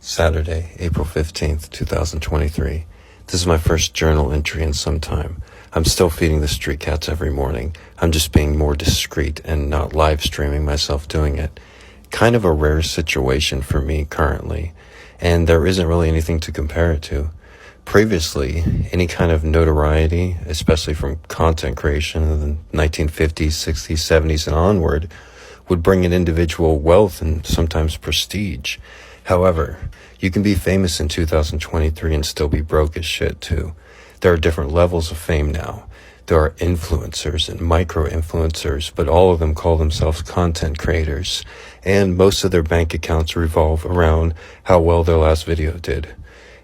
Saturday, April 15th, 2023. This is my first journal entry in some time. I'm still feeding the street cats every morning. I'm just being more discreet and not live streaming myself doing it. Kind of a rare situation for me currently, and there isn't really anything to compare it to. Previously, any kind of notoriety, especially from content creation in the 1950s, 60s, 70s, and onward, would bring an individual wealth and sometimes prestige. However, you can be famous in 2023 and still be broke as shit too. There are different levels of fame now. There are influencers and micro-influencers, but all of them call themselves content creators, and most of their bank accounts revolve around how well their last video did.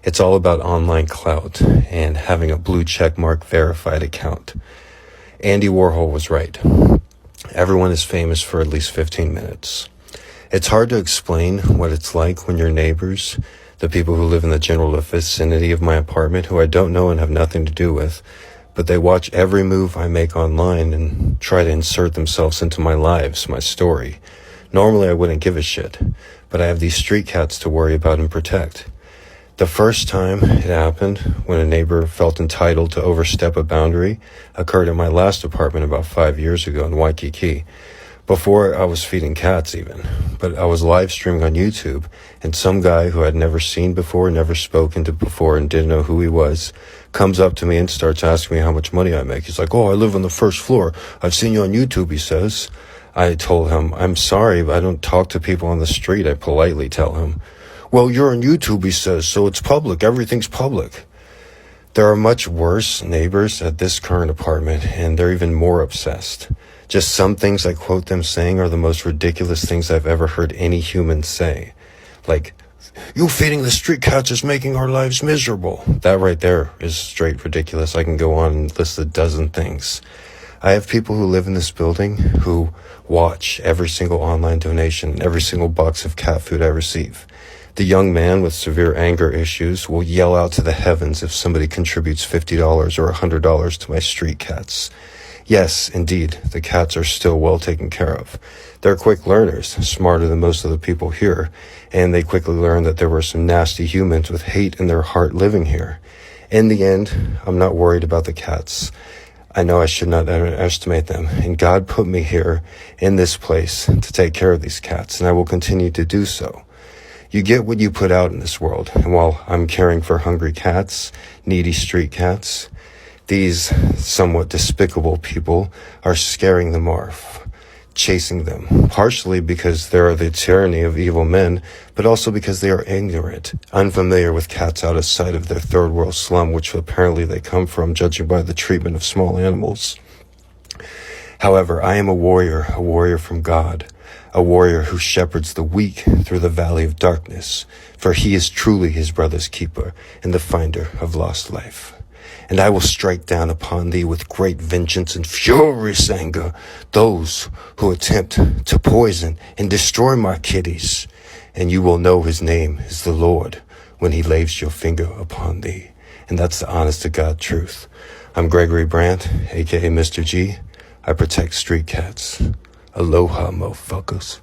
It's all about online clout and having a blue checkmark verified account. Andy Warhol was right. Everyone is famous for at least 15 minutes. It's hard to explain what it's like when your neighbors, the people who live in the general vicinity of my apartment, who I don't know and have nothing to do with, but they watch every move I make online and try to insert themselves into my lives, my story. Normally I wouldn't give a shit, but I have these street cats to worry about and protect. The first time it happened, when a neighbor felt entitled to overstep a boundary, occurred in my last apartment about 5 years ago in Waikiki. Before I was feeding cats even, but I was live streaming on YouTube, and some guy who I'd never seen before, never spoken to before, and didn't know who he was, comes up to me and starts asking me how much money I make. He's like, "Oh, I live on the first floor. I've seen you on YouTube," he says. I told him, "I'm sorry, but I don't talk to people on the street," I politely tell him. "Well, you're on YouTube," he says, "so it's public. Everything's public." There are much worse neighbors at this current apartment, and they're even more obsessed. Just some things I quote them saying are the most ridiculous things I've ever heard any human say. Like, "You feeding the street cats is making our lives miserable." That right there is straight ridiculous. I can go on and list a dozen things. I have people who live in this building who watch every single online donation and every single box of cat food I receive. The young man with severe anger issues will yell out to the heavens if somebody contributes $50 or $100 to my street cats. Yes, indeed, the cats are still well taken care of. They're quick learners, smarter than most of the people here, and they quickly learned that there were some nasty humans with hate in their heart living here. In the end, I'm not worried about the cats. I know I should not underestimate them, and God put me here in this place to take care of these cats, and I will continue to do so. You get what you put out in this world, and while I'm caring for hungry cats, needy street cats, these somewhat despicable people are scaring them off, chasing them, partially because they are the tyranny of evil men, but also because they are ignorant, unfamiliar with cats out of sight of their third world slum, which apparently they come from, judging by the treatment of small animals. However, I am a warrior from God, a warrior who shepherds the weak through the valley of darkness, for he is truly his brother's keeper and the finder of lost life. And I will strike down upon thee with great vengeance and furious anger those who attempt to poison and destroy my kitties. And you will know his name is the Lord when he lays your finger upon thee. And that's the honest to God truth. I'm Gregory Brandt, aka Mr.G. I protect street cats. Aloha, motherfuckers.